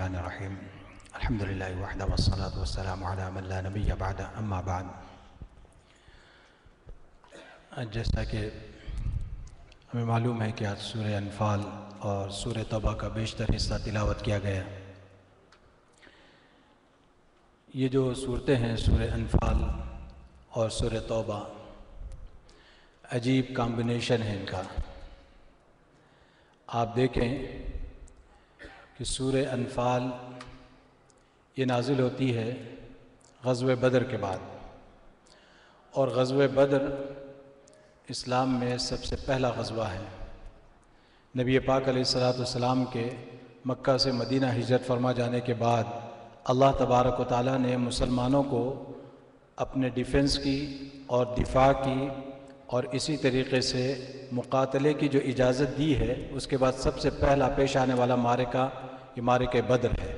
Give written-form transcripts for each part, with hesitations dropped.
الرحمن الرحیم الحمدللہ وحدہ والصلاة والسلام علی من لا نبی بعد اما بعد۔ جیسا کہ ہمیں معلوم ہے کہ آج سورہ انفال اور سورہ توبہ کا بیشتر حصہ تلاوت کیا گیا۔ یہ جو صورتیں ہیں سورہ انفال اور سورہ توبہ، عجیب کامبینیشن ہے ان کا۔ آپ دیکھیں کہ سورہ انفال یہ نازل ہوتی ہے غزوہ بدر کے بعد، اور غزوہ بدر اسلام میں سب سے پہلا غزوہ ہے۔ نبی پاک علیہ السلام کے مکہ سے مدینہ ہجرت فرما جانے کے بعد اللہ تبارک و تعالیٰ نے مسلمانوں کو اپنے ڈیفنس کی اور دفاع کی اور اسی طریقے سے مقاتلے کی جو اجازت دی ہے، اس کے بعد سب سے پہلا پیش آنے والا معرکہ یہ معرکہ بدر ہے۔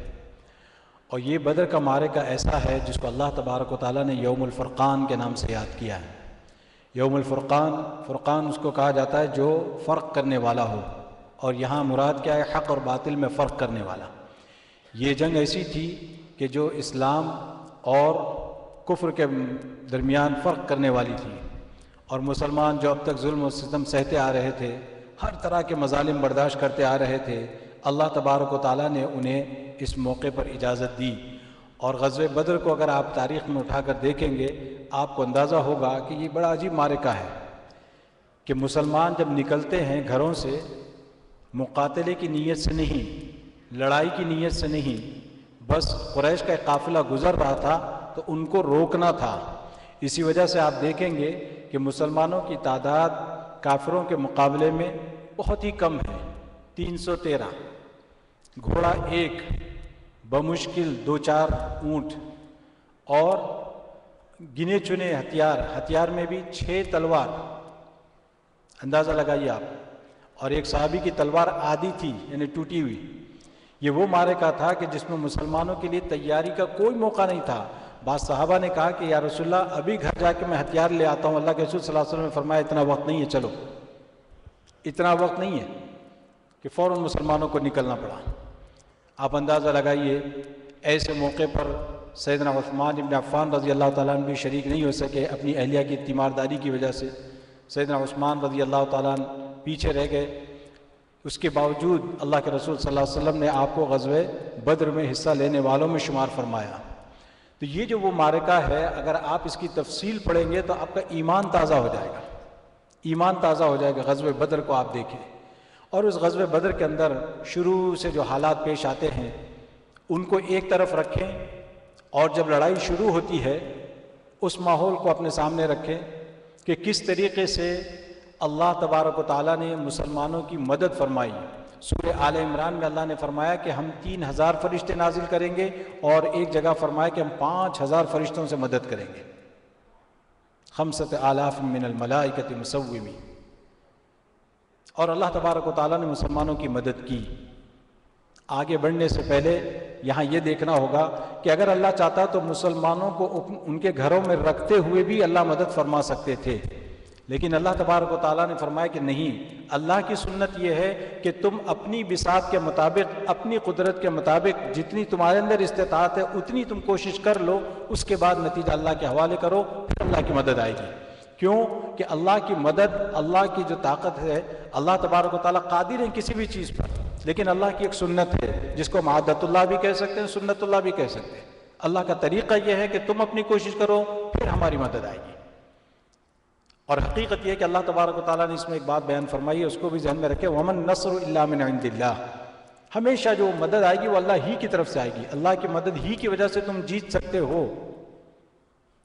اور یہ بدر کا معرکہ ایسا ہے جس کو اللہ تبارک و تعالیٰ نے یوم الفرقان کے نام سے یاد کیا ہے۔ یوم الفرقان، فرقان اس کو کہا جاتا ہے جو فرق کرنے والا ہو، اور یہاں مراد کیا ہے؟ حق اور باطل میں فرق کرنے والا۔ یہ جنگ ایسی تھی کہ جو اسلام اور کفر کے درمیان فرق کرنے والی تھی، اور مسلمان جو اب تک ظلم و ستم سہتے آ رہے تھے، ہر طرح کے مظالم برداشت کرتے آ رہے تھے، اللہ تبارک و تعالیٰ نے انہیں اس موقع پر اجازت دی۔ اور غزوہ بدر کو اگر آپ تاریخ میں اٹھا کر دیکھیں گے، آپ کو اندازہ ہوگا کہ یہ بڑا عجیب معرکہ ہے کہ مسلمان جب نکلتے ہیں گھروں سے، مقاتلے کی نیت سے نہیں، لڑائی کی نیت سے نہیں، بس قریش کا ایک قافلہ گزر رہا تھا تو ان کو روکنا تھا۔ اسی وجہ سے آپ دیکھیں گے کہ مسلمانوں کی تعداد کافروں کے مقابلے میں بہت ہی کم ہے، 313، گھوڑا ایک، بمشکل 2-4 اونٹ، اور گنے چنے ہتھیار میں بھی 6 تلوار، اندازہ لگائیے آپ، اور ایک صحابی کی تلوار آدھی تھی یعنی ٹوٹی ہوئی۔ یہ وہ معرکہ تھا کہ جس میں مسلمانوں کے لیے تیاری کا کوئی موقع نہیں تھا۔ بعض صحابہ نے کہا کہ یا رسول اللہ ابھی گھر جا کے میں ہتھیار لے آتا ہوں۔ اللہ کے رسول صلی اللہ علیہ وسلم نے فرمایا اتنا وقت نہیں ہے، چلو، اتنا وقت نہیں ہے، کہ فوراً مسلمانوں کو نکلنا پڑا۔ آپ اندازہ لگائیے ایسے موقع پر سیدنا عثمان بن عفان رضی اللہ تعالیٰ عنہ بھی شریک نہیں ہو سکے اپنی اہلیہ کی تیمارداری کی وجہ سے۔ سیدنا عثمان رضی اللہ تعالیٰ عنہ پیچھے رہ گئے، اس کے باوجود اللہ کے رسول صلی اللہ علیہ وسلم نے آپ کو غزوہ بدر میں حصہ لینے والوں میں شمار فرمایا۔ تو یہ جو وہ معرکہ ہے، اگر آپ اس کی تفصیل پڑھیں گے تو آپ کا ایمان تازہ ہو جائے گا، ایمان تازہ ہو جائے گا۔ غزوہ بدر کو آپ دیکھیں، اور اس غزوہ بدر کے اندر شروع سے جو حالات پیش آتے ہیں ان کو ایک طرف رکھیں، اور جب لڑائی شروع ہوتی ہے اس ماحول کو اپنے سامنے رکھیں کہ کس طریقے سے اللہ تبارک و تعالیٰ نے مسلمانوں کی مدد فرمائی۔ سورہ آل عمران میں اللہ نے فرمایا کہ ہم 3000 فرشتے نازل کریں گے، اور ایک جگہ فرمایا کہ ہم 5000 فرشتوں سے مدد کریں گے، 5000 من الملائکۃ مسومین۔ اور اللہ تبارک و تعالیٰ نے مسلمانوں کی مدد کی۔ آگے بڑھنے سے پہلے یہاں یہ دیکھنا ہوگا کہ اگر اللہ چاہتا تو مسلمانوں کو ان کے گھروں میں رکھتے ہوئے بھی اللہ مدد فرما سکتے تھے، لیکن اللہ تبارک و تعالیٰ نے فرمایا کہ نہیں، اللہ کی سنت یہ ہے کہ تم اپنی بساط کے مطابق، اپنی قدرت کے مطابق جتنی تمہارے اندر استطاعت ہے اتنی تم کوشش کر لو، اس کے بعد نتیجہ اللہ کے حوالے کرو، پھر اللہ کی مدد آئے گی۔ کیوں کہ اللہ کی مدد، اللہ کی جو طاقت ہے، اللہ تبارک و تعالیٰ قادر ہے کسی بھی چیز پر، لیکن اللہ کی ایک سنت ہے جس کو عادت اللہ بھی کہہ سکتے ہیں، سنت اللہ بھی کہہ سکتے ہیں۔ اللہ کا طریقہ یہ ہے کہ تم اپنی کوشش کرو، پھر ہماری مدد آئے گی۔ اور حقیقت یہ ہے کہ اللہ تبارک و تعالیٰ نے اس میں ایک بات بیان فرمائی ہے، اس کو بھی ذہن میں رکھے، وَمَن نَصْرُ إِلَّا مِنْ عِنْدِ اللَّهِ۔ ہمیشہ جو مدد آئے گی وہ اللہ ہی کی طرف سے آئے گی، اللہ کی مدد ہی کی وجہ سے تم جیت سکتے ہو۔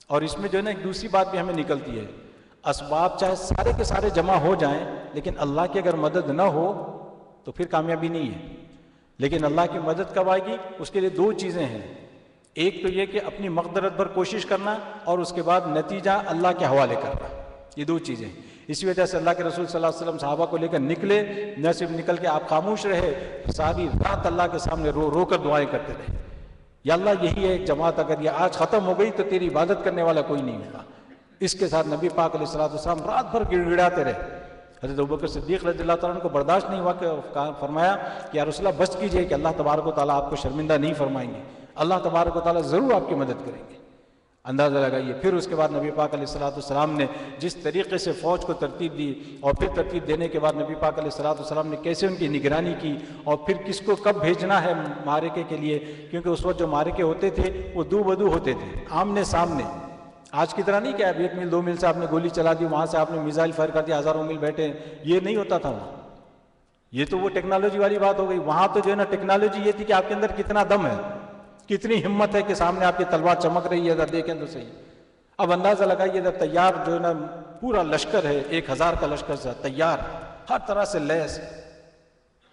اور اس میں جو ہے نا ایک دوسری بات بھی ہمیں نکلتی ہے، اسباب چاہے سارے کے سارے جمع ہو جائیں، لیکن اللہ کی اگر مدد نہ ہو تو پھر کامیابی نہیں ہے۔ لیکن اللہ کی مدد کب آئے گی؟ اس کے لیے 2 چیزیں ہیں، ایک تو یہ کہ اپنی مقدرت پر کوشش کرنا، اور اس کے بعد نتیجہ اللہ کے حوالے کرنا، یہ 2 چیزیں۔ اسی وجہ سے اللہ کے رسول صلی اللہ علیہ وسلم صحابہ کو لے کر نکلے، نہ صرف نکل کے آپ خاموش رہے، ساری رات اللہ کے سامنے رو رو کر دعائیں کرتے رہے، یا اللہ یہی ہے ایک جماعت، اگر یہ آج ختم ہو گئی تو تیری عبادت کرنے والا کوئی نہیں ہوگا۔ اس کے ساتھ نبی پاک علیہ الصلوۃ والسلام رات بھر گڑ گڑاتے رہے، حضرت ابوبکر صدیق رضی اللہ تعالیٰ عنہ کو برداشت نہیں ہوا کہ فرمایا کہ یا رسول اللہ بس کیجئے کہ اللہ تبارک و تعالیٰ آپ کو شرمندہ نہیں فرمائیں گے، اللہ تبارک و تعالیٰ ضرور آپ کی مدد کریں گے۔ اندازہ لگائیے۔ پھر اس کے بعد نبی پاک علیہ السلام نے جس طریقے سے فوج کو ترتیب دی، اور پھر ترتیب دینے کے بعد نبی پاک علیہ السلام نے کیسے ان کی نگرانی کی، اور پھر کس کو کب بھیجنا ہے معرکے کے لیے، کیونکہ اس وقت جو معرکے ہوتے تھے وہ دو بدو ہوتے تھے، آمنے سامنے۔ آج کی طرح نہیں کہ اب 1 میل 2 میل سے آپ نے گولی چلا دی، وہاں سے آپ نے میزائل فائر کر دیا، ہزاروں میل بیٹھے، یہ نہیں ہوتا تھا وہاں۔ یہ تو وہ ٹیکنالوجی والی بات ہو گئی۔ وہاں تو جو ہے نا ٹیکنالوجی یہ تھی کہ آپ کے اندر کتنا دم ہے، کتنی ہمت ہے کہ سامنے آپ کی تلوار چمک رہی ہے، اگر دیکھیں تو صحیح۔ اب اندازہ لگائیے جب تیار جو ہے نا پورا لشکر ہے، 1000 کا لشکر سے تیار، ہر طرح سے لیس،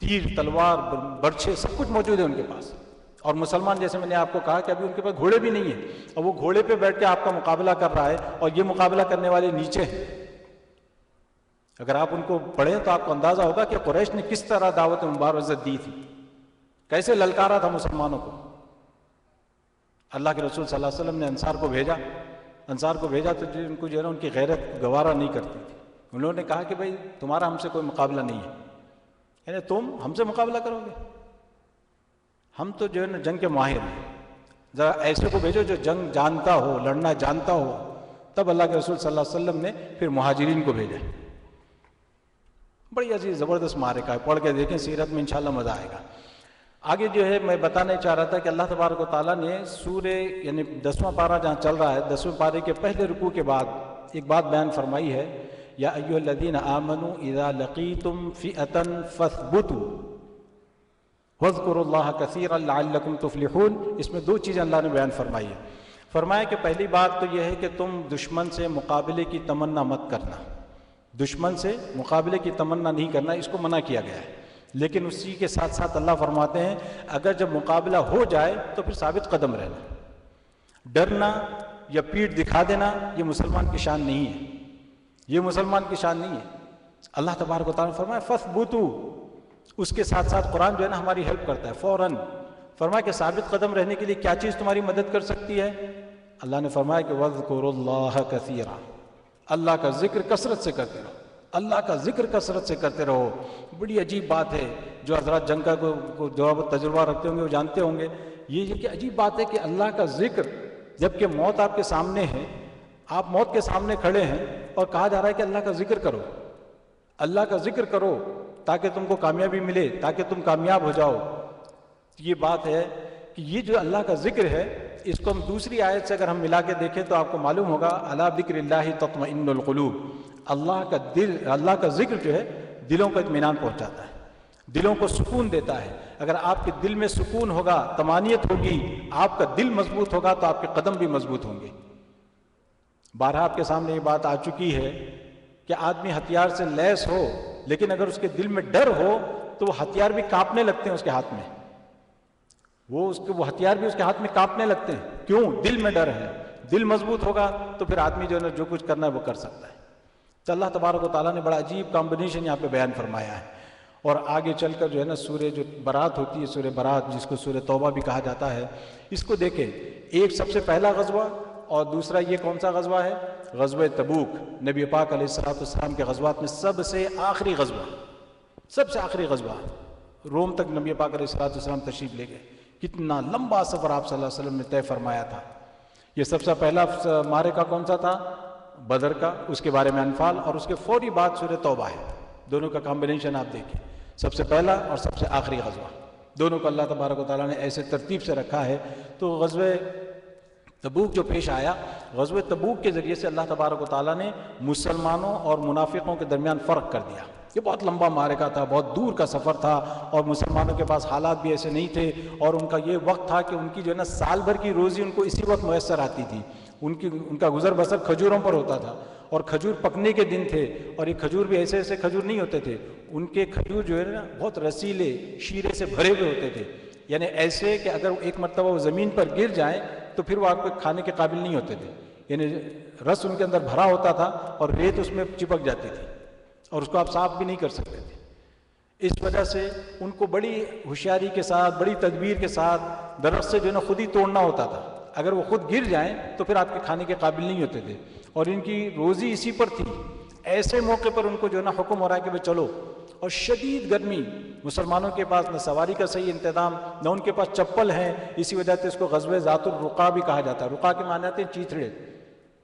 تیر تلوار برچھے سب کچھ موجود ہے ان کے پاس، اور مسلمان جیسے میں نے آپ کو کہا کہ ابھی ان کے پاس گھوڑے بھی نہیں ہیں، اور وہ گھوڑے پہ بیٹھ کے آپ کا مقابلہ کر رہا ہے، اور یہ مقابلہ کرنے والے نیچے ہیں۔ اگر آپ ان کو پڑھیں تو آپ کو اندازہ ہوگا کہ قریش نے کس طرح دعوت مبارزت دی تھی، کیسے للکارا تھا مسلمانوں کو۔ اللہ کے رسول صلی اللہ علیہ وسلم نے انصار کو بھیجا تو ان کو جو ہے نا ان کی غیرت گوارا نہیں کرتی تھی۔ انہوں نے کہا کہ بھائی تمہارا ہم سے کوئی مقابلہ نہیں ہے، یعنی تم ہم سے مقابلہ کرو گے، ہم تو جو ہے نا جنگ کے ماہر ہیں، ذرا ایسے کو بھیجو جو جنگ جانتا ہو، لڑنا جانتا ہو۔ تب اللہ کے رسول صلی اللہ علیہ وسلم نے پھر مہاجرین کو بھیجا۔ بڑی عزیز زبردست معرکہ ہے، پڑھ کے دیکھیں سیرت میں انشاءاللہ مزہ آئے گا۔ آگے جو ہے میں بتانا چاہ رہا تھا کہ اللہ تبارک و تعالیٰ نے سورہ یعنی 10واں پارہ جہاں چل رہا ہے، 10ویں پارے کے پہلے رکوع کے بعد ایک بات بیان فرمائی ہے، یا ایھا الذین آمنوا اذا لقیتم فئۃ فاثبتوا واذکروا اللہ کثیرا لعلکم تفلحون۔ اس میں 2 چیزیں اللہ نے بیان فرمائی ہے۔ فرمایا کہ پہلی بات تو یہ ہے کہ تم دشمن سے مقابلے کی تمنا مت کرنا، دشمن سے مقابلے کی تمنا نہیں کرنا، اس کو منع کیا گیا ہے۔ لیکن اسی کے ساتھ ساتھ اللہ فرماتے ہیں اگر جب مقابلہ ہو جائے تو پھر ثابت قدم رہنا، ڈرنا یا پیٹھ دکھا دینا یہ مسلمان کی شان نہیں ہے، یہ مسلمان کی شان نہیں ہے۔ اللہ تبارک و تعالیٰ نے فرمایا فَاثْبُتُوا، اس کے ساتھ ساتھ قرآن جو ہے نا ہماری ہیلپ کرتا ہے فوراً۔ فرمایا کہ ثابت قدم رہنے کے لیے کیا چیز تمہاری مدد کر سکتی ہے؟ اللہ نے فرمایا کہ وَاذْكُرُوا اللَّهَ كَثِيرًا، اللہ کا ذکر کثرت سے کرتے رہو، اللہ کا ذکر کثرت سے کرتے رہو۔ بڑی عجیب بات ہے، جو حضرات جنگ کا کو تجربہ رکھتے ہوں گے وہ جانتے ہوں گے، یہ کہ عجیب بات ہے کہ اللہ کا ذکر، جبکہ موت آپ کے سامنے ہے، آپ موت کے سامنے کھڑے ہیں اور کہا جا رہا ہے کہ اللہ کا ذکر کرو، اللہ کا ذکر کرو تاکہ تم کو کامیابی ملے، تاکہ تم کامیاب ہو جاؤ۔ یہ بات ہے کہ یہ جو اللہ کا ذکر ہے، اس کو ہم دوسری آیت سے اگر ہم ملا کے دیکھیں تو آپ کو معلوم ہوگا الا بذکر اللہ تطمئن القلوب، اللہ کا ذکر جو ہے دلوں کو اطمینان پہنچاتا ہے، دلوں کو سکون دیتا ہے۔ اگر آپ کے دل میں سکون ہوگا، طمانینت ہوگی، آپ کا دل مضبوط ہوگا تو آپ کے قدم بھی مضبوط ہوں گے۔ بارہا آپ کے سامنے یہ بات آ چکی ہے کہ آدمی ہتھیار سے لیس ہو، لیکن اگر اس کے دل میں ڈر ہو تو وہ ہتھیار بھی کانپنے لگتے ہیں اس کے ہاتھ میں، وہ ہتھیار بھی اس کے ہاتھ میں کانپنے لگتے ہیں۔ کیوں؟ دل میں ڈر ہے۔ دل مضبوط ہوگا تو پھر آدمی جو ہے نا جو کچھ کرنا ہے وہ کر سکتا ہے۔ تو اللہ تبارک و تعالیٰ نے بڑا عجیب کمبینیشن یہاں پہ بیان فرمایا ہے۔ اور آگے چل کر جو ہے نا سورہ جو برات ہوتی ہے، سورہ برات جس کو سورہ توبہ بھی کہا جاتا ہے، اس کو دیکھیں، ایک سب سے پہلا غزوہ اور دوسرا یہ کون سا غزوہ ہے؟ غزوہ تبوک، نبی پاک علیہ السلام کے غزوات میں سب سے آخری غزوہ، سب سے آخری غزوہ۔ روم تک نبی پاک علیہ السلام تشریف لے گئے، کتنا لمبا سفر آپ صلی اللہ علیہ وسلم نے طے فرمایا تھا۔ یہ سب سے پہلا معرکہ کون سا تھا؟ بدر کا، اس کے بارے میں انفال، اور اس کے فوری بعد سورہ توبہ ہے۔ دونوں کا کمبینیشن آپ دیکھیں، سب سے پہلا اور سب سے آخری غزوہ، دونوں کو اللہ تبارک و تعالیٰ نے ایسے ترتیب سے رکھا ہے۔ تو غزوہ تبوک جو پیش آیا، غزوہ تبوک کے ذریعے سے اللہ تبارک و تعالیٰ نے مسلمانوں اور منافقوں کے درمیان فرق کر دیا۔ یہ بہت لمبا معرکہ تھا، بہت دور کا سفر تھا، اور مسلمانوں کے پاس حالات بھی ایسے نہیں تھے، اور ان کا یہ وقت تھا کہ ان کی جو ہے نا سال بھر کی روزی ان کو اسی وقت میسر آتی تھی۔ ان کا گزر بسر کھجوروں پر ہوتا تھا، اور کھجور پکنے کے دن تھے، اور یہ کھجور بھی ایسے ایسے کھجور نہیں ہوتے تھے، ان کے کھجور جو ہے نا بہت رسیلے شیرے سے بھرے ہوئے ہوتے تھے، یعنی ایسے کہ اگر ایک مرتبہ وہ زمین پر گر جائیں تو پھر وہ آپ کو کھانے کے قابل نہیں ہوتے تھے، یعنی رس ان کے اندر بھرا ہوتا تھا اور ریت اس میں چپک جاتی تھی، اور اس کو آپ صاف بھی نہیں کر سکتے تھے۔ اس وجہ سے ان کو بڑی ہوشیاری کے ساتھ، بڑی تدبیر کے ساتھ درخت سے جو ہے نا خود ہی توڑنا ہوتا تھا، اگر وہ خود گر جائیں تو پھر آپ کے کھانے کے قابل نہیں ہوتے تھے، اور ان کی روزی اسی پر تھی۔ ایسے موقع پر ان کو جو ہے نا حکم ہو رہا ہے کہ بھائی چلو، اور شدید گرمی، مسلمانوں کے پاس نہ سواری کا صحیح انتظام، نہ ان کے پاس چپل ہیں، اسی وجہ سے اس کو غزوہ ذات الرقا بھی کہا جاتا ہے۔ رقا کے معنی آتے ہیں چیتھڑے،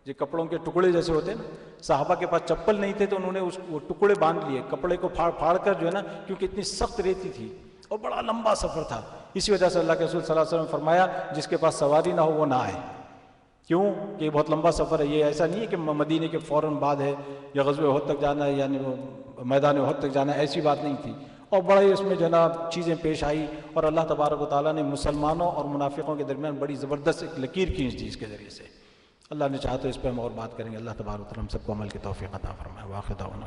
جو کپڑوں کے ٹکڑے جیسے ہوتے ہیں نا۔ صحابہ کے پاس چپل نہیں تھے تو انہوں نے وہ ٹکڑے باندھ لیے، کپڑے کو پھاڑ کر جو ہے نا، کیونکہ اتنی سخت ریتی تھی اور بڑا لمبا سفر تھا، اسی وجہ سے اللہ کے رسول صلی اللہ علیہ وسلم نے فرمایا جس کے پاس سواری نہ ہو وہ نہ آئے۔ کیوں کہ یہ بہت لمبا سفر ہے، یہ ایسا نہیں ہے کہ مدینے کے فوراً بعد ہے یا غزوہ احد تک جانا ہے، یعنی وہ میدان احد تک جانا ہے، ایسی بات نہیں تھی۔ اور بڑے اس میں جناب چیزیں پیش آئی، اور اللہ تبارک و تعالیٰ نے مسلمانوں اور منافقوں کے درمیان بڑی زبردست ایک لکیر کھینچ دی اس کے ذریعے سے۔ اللہ نے چاہا تو اس پہ ہم اور بات کریں گے۔ اللہ تبارک و تعالیٰ ہم سب کو عمل کی توفیق عطا فرمائے۔ واخر دعوانا